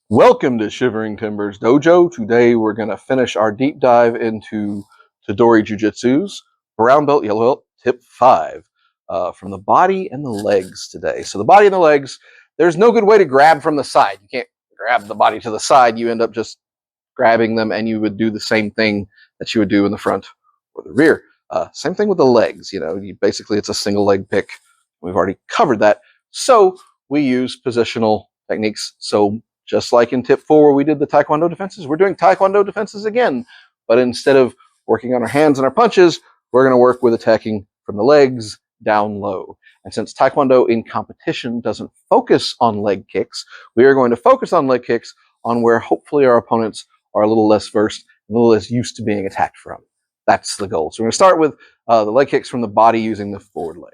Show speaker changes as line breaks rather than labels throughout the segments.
Welcome to Shivering Timbers Dojo. Today we're going to finish our deep dive into Tedori Jujitsu's brown belt, yellow belt, tip 5 from the body and the legs today. So the body and the legs, there's no good way to grab from the side. You can't grab the body to the side. You end up just grabbing them, and you would do the same thing that you would do in the front or the rear. Same thing with the legs. Basically it's a single leg pick. We've already covered that. So we use positional techniques. So just like in tip 4 where we did the Taekwondo defenses, we're doing Taekwondo defenses again. But instead of working on our hands and our punches, we're going to work with attacking from the legs down low. And since Taekwondo in competition doesn't focus on leg kicks, we are going to focus on leg kicks on where hopefully our opponents are a little less versed, a little less used to being attacked from. That's the goal. So we're going to start with the leg kicks from the body using the forward leg.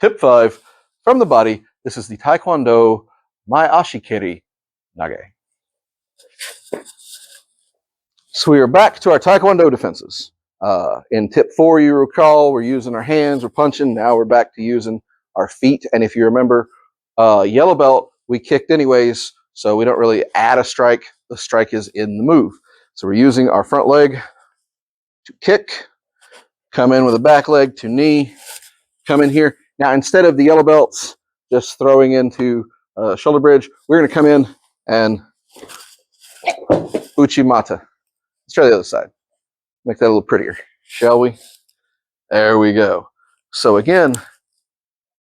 Tip 5, from the body, this is the Taekwondo my ashi keri nage. So we are back to our Taekwondo defenses. In tip 4, you recall, we're using our hands, we're punching. Now we're back to using our feet. And if you remember, yellow belt, we kicked anyways, so we don't really add a strike. The strike is in the move. So we're using our front leg to kick, come in with a back leg to knee, come in here. Now, instead of the yellow belts just throwing into shoulder bridge, we're going to come in and uchimata. Let's try the other side. Make that a little prettier, shall we? There we go. So again,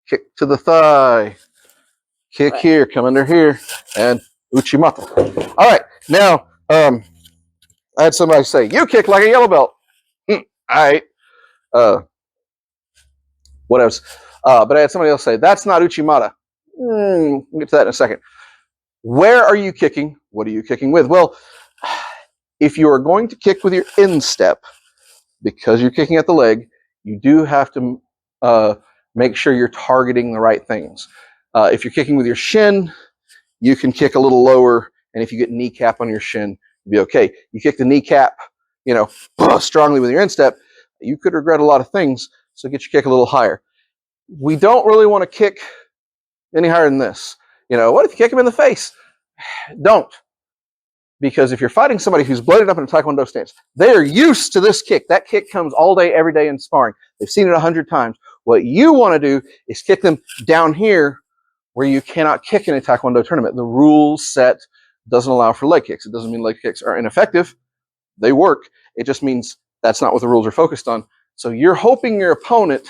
kick to the thigh, kick here, come under here, and uchimata. All right, now I had somebody say, "You kick like a yellow belt." All right. What else? But I had somebody else say, "That's not uchimata." We'll get to that in a second. Where are you kicking? What are you kicking with? Well, if you are going to kick with your instep, because you're kicking at the leg, you do have to make sure you're targeting the right things. If you're kicking with your shin, you can kick a little lower, and if you get kneecap on your shin, you'll be okay. You kick the kneecap, strongly with your instep, you could regret a lot of things, so get your kick a little higher. We don't really want to kick any higher than this. What if you kick him in the face? Don't. Because if you're fighting somebody who's blooded up in a Taekwondo stance, they are used to this kick. That kick comes all day, every day in sparring. They've seen it 100 times. What you want to do is kick them down here where you cannot kick in a Taekwondo tournament. The rule set doesn't allow for leg kicks. It doesn't mean leg kicks are ineffective. They work. It just means that's not what the rules are focused on. So you're hoping your opponent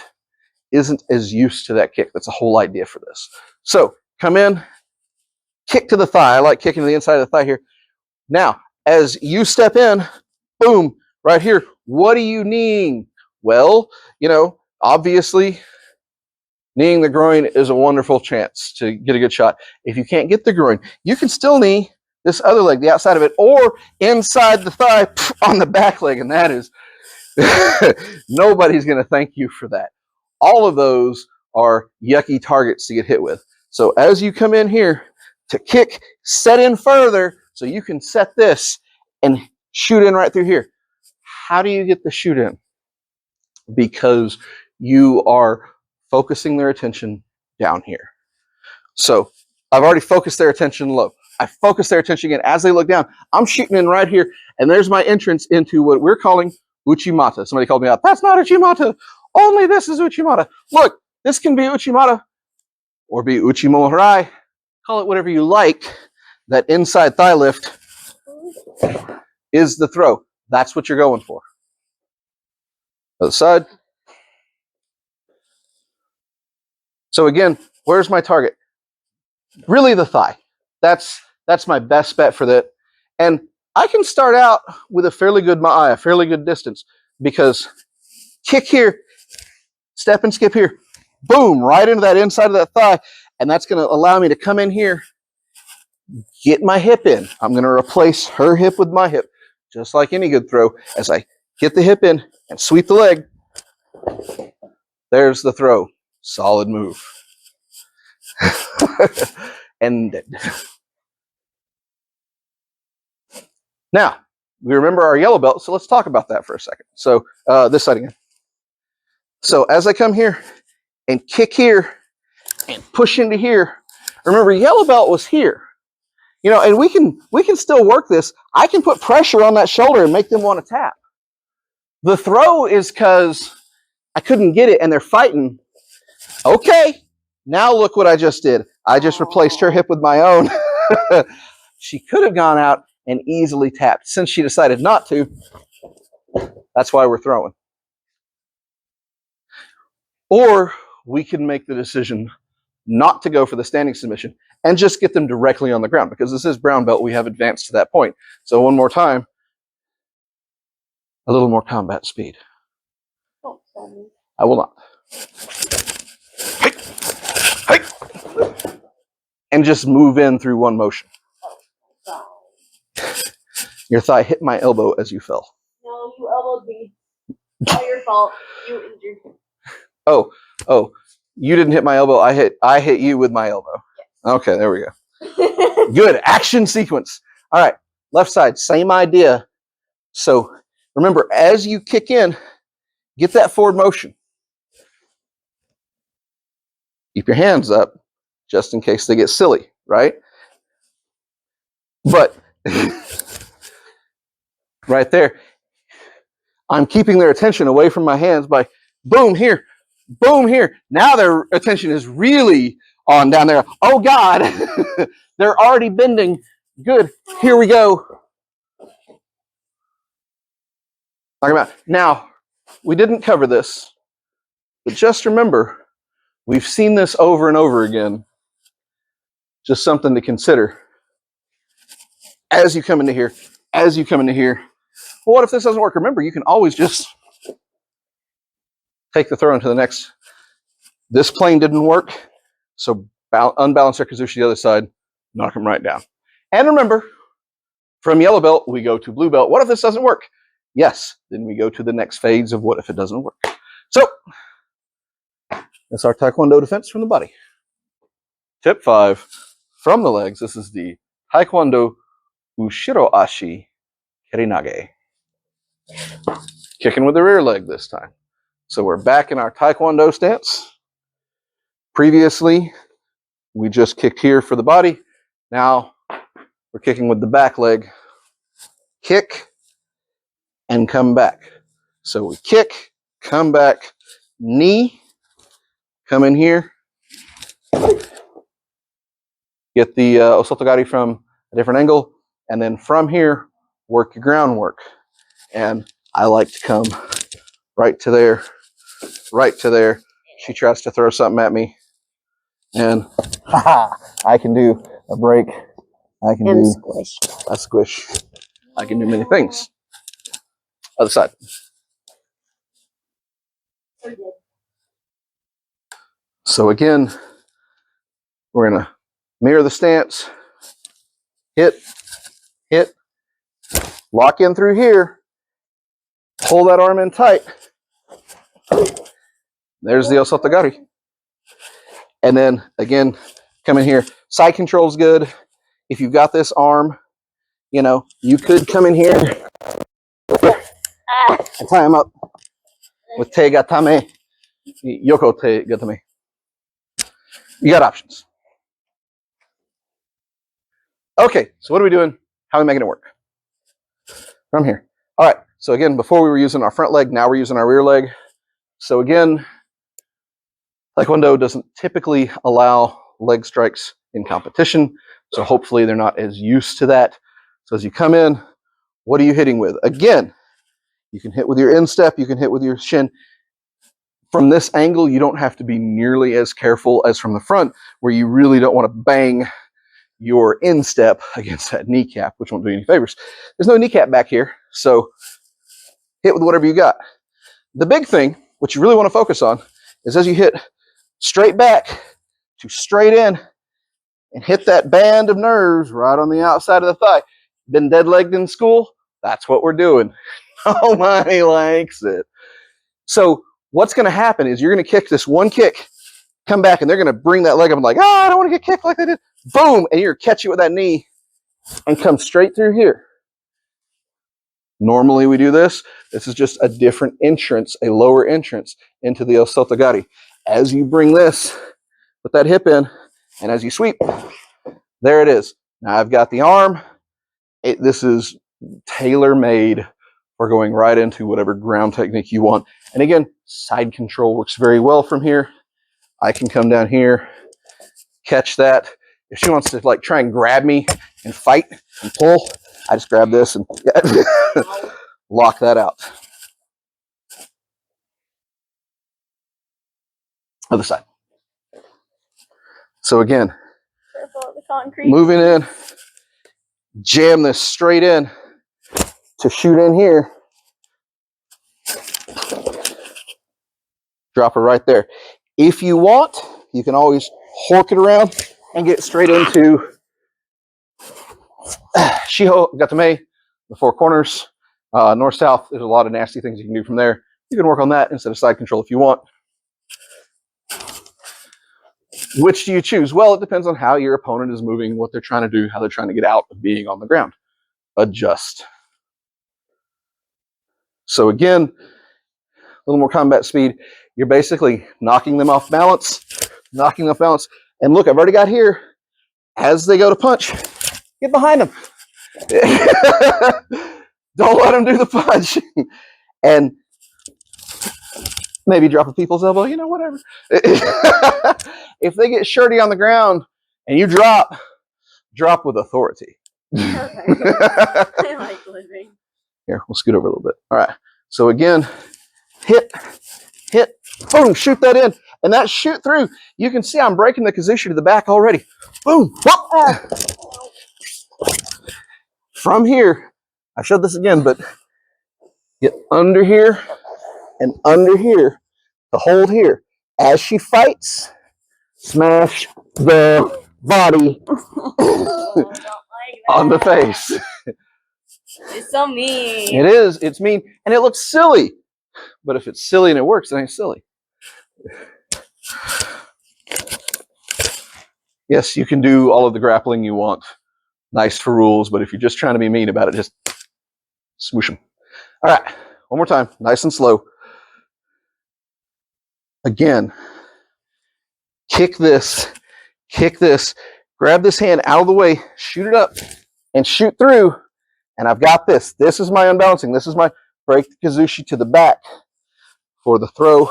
isn't as used to that kick. That's the whole idea for this. So come in, kick to the thigh. I like kicking to the inside of the thigh here. Now, as you step in, boom, right here, what are you kneeing? Well, obviously, kneeing the groin is a wonderful chance to get a good shot. If you can't get the groin, you can still knee this other leg, the outside of it, or inside the thigh on the back leg, and that is, nobody's going to thank you for that. All of those are yucky targets to get hit with. So as you come in here to kick, set in further, so you can set this and shoot in right through here. How do you get the shoot in? Because you are focusing their attention down here. So I've already focused their attention low. I focus their attention again. As they look down, I'm shooting in right here, and there's my entrance into what we're calling uchimata. Somebody called me out. That's not uchimata. Only this is uchimata. Look, this can be uchimata or be uchimorai. Call it whatever you like. That inside thigh lift is the throw. That's what you're going for. Other side. So again, where's my target? Really the thigh. That's my best bet for that. And I can start out with a fairly good ma'ai, a fairly good distance, because kick here, step and skip here, boom, right into that inside of that thigh, and that's going to allow me to come in here, get my hip in. I'm going to replace her hip with my hip, just like any good throw. As I get the hip in and sweep the leg, there's the throw. Solid move. And now, we remember our yellow belt, so let's talk about that for a second. So this side again. So as I come here and kick here and push into here, remember yellow belt was here. And we can still work this. I can put pressure on that shoulder and make them want to tap. The throw is because I couldn't get it and they're fighting. Okay, now look what I just did. I just replaced her hip with my own. She could have gone out and easily tapped. Since she decided not to, that's why we're throwing. Or we can make the decision not to go for the standing submission and just get them directly on the ground. Because this is brown belt, we have advanced to that point. So one more time, a little more combat speed. I will not. And just move in through one motion. Your thigh hit my elbow as you fell.
No, you elbowed me. All your fault. You injured me.
Oh, you didn't hit my elbow. I hit you with my elbow. Yes. Okay, there we go. Good. Action sequence. All right. Left side, same idea. So remember, as you kick in, get that forward motion. Keep your hands up just in case they get silly, right? But right there, I'm keeping their attention away from my hands by boom here, boom here. Now their attention is really on down there. Oh God, they're already bending. Good, here we go. Talking about now, we didn't cover this, but just remember, we've seen this over and over again. Just something to consider. As you come into here, well, what if this doesn't work? Remember, you can always just take the throw into the next. This plane didn't work, so unbalance their kazushi to the other side, knock them right down. And remember, from yellow belt, we go to blue belt. What if this doesn't work? Yes, then we go to the next phase of what if it doesn't work. So, that's our Taekwondo defense from the body. Tip 5, from the legs, this is the Taekwondo ushiro ashi, keri nage. Kicking with the rear leg this time. So we're back in our Taekwondo stance. Previously, we just kicked here for the body. Now, we're kicking with the back leg. Kick, and come back. So we kick, come back, knee, come in here. Get the osotogari from a different angle. And then from here, work your groundwork. And I like to come right to there, right to there. She tries to throw something at me. And I can do a break. I can do
squish.
A squish. I can do many things. Other side. So again, we're going to mirror the stance. Hit, lock in through here. Pull that arm in tight. There's the osotogari. And then, again, come in here. Side control is good. If you've got this arm, you could come in here and tie him up with te gatame, yoko te gatame. You got options. Okay, so what are we doing? How are we making it work? From here. All right, so again, before we were using our front leg, now we're using our rear leg. So again, Taekwondo doesn't typically allow leg strikes in competition, so hopefully they're not as used to that. So as you come in, what are you hitting with? Again, you can hit with your instep, you can hit with your shin. From this angle, you don't have to be nearly as careful as from the front, where you really don't want to bang your instep against that kneecap, which won't do you any favors. There's no kneecap back here, so hit with whatever you got. The big thing, what you really want to focus on, is as you hit straight back to straight in and hit that band of nerves right on the outside of the thigh. Been dead-legged in school? That's what we're doing. Oh, my, he likes it. So what's going to happen is you're going to kick this one kick, come back, and they're going to bring that leg up and like, I don't want to get kicked like they did. Boom, and you're going to catch it with that knee and come straight through here. Normally we do this. This is just a different entrance, a lower entrance into the osotogari. As you bring this, put that hip in, and as you sweep, there it is. Now I've got the arm. This is tailor-made for going right into whatever ground technique you want. And again, side control works very well from here. I can come down here, catch that. If she wants to like try and grab me and fight and pull, I just grab this and lock that out. Other side. So again,
the concrete.
moving in, jam this straight in to shoot in here. Drop her right there. If you want, you can always hork it around and get straight into Shiho Gatame, the four corners, north-south. There's a lot of nasty things you can do from there. You can work on that instead of side control if you want. Which do you choose? Well, it depends on how your opponent is moving, what they're trying to do, how they're trying to get out of being on the ground. Adjust. So again, a little more combat speed. You're basically knocking them off balance, And look, I've already got here, as they go to punch, get behind them. Don't let them do the punch. And maybe drop a people's elbow, whatever. If they get shirty on the ground and you drop with authority.
Perfect. I like living.
Here, we'll scoot over a little bit. All right. So again, hit, boom, shoot that in. And that shoot through, you can see I'm breaking the kazushi to the back already. Boom. From here, I showed this again, but get under here and under here to hold here. As she fights, smash the body on the face.
It's so mean.
It is. It's mean. And it looks silly. But if it's silly and it works, it ain't silly. Yes, you can do all of the grappling you want. Nice for rules, but if you're just trying to be mean about it, just swoosh them. All right, one more time, nice and slow. Again, kick this, grab this hand out of the way, shoot it up, and shoot through. And I've got this. This is my unbalancing. This is my break the kazushi to the back for the throw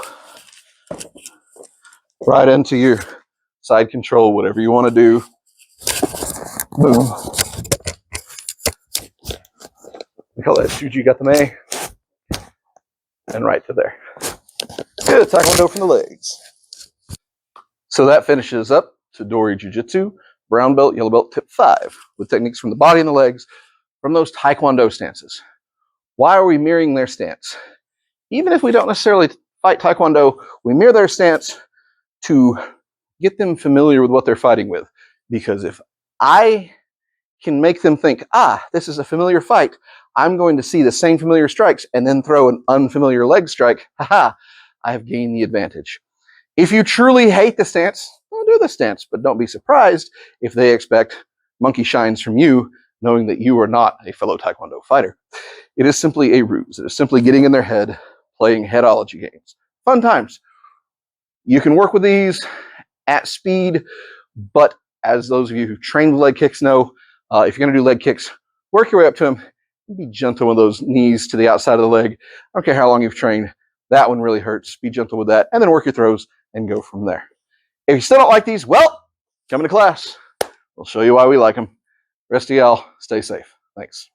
right into your side control, whatever you want to do. Boom. We call that Shuji Gatame. And right to there. Good, taekwondo from the legs. So that finishes up Tedori Jujitsu, brown belt, yellow belt, tip 5, with techniques from the body and the legs from those taekwondo stances. Why are we mirroring their stance? Even if we don't necessarily fight taekwondo, we mirror their stance to get them familiar with what they're fighting with. Because if I can make them think, this is a familiar fight, I'm going to see the same familiar strikes and then throw an unfamiliar leg strike. I have gained the advantage. If you truly hate the stance, well, do the stance, but don't be surprised if they expect monkey shines from you, knowing that you are not a fellow taekwondo fighter. It is simply a ruse. It is simply getting in their head, playing headology games. Fun times. You can work with these at speed, but as those of you who trained with leg kicks know, if you're going to do leg kicks, work your way up to them. Be gentle with those knees to the outside of the leg. I don't care how long you've trained. That one really hurts. Be gentle with that. And then work your throws and go from there. If you still don't like these, well, come into class. We'll show you why we like them. Rest of y'all, stay safe. Thanks.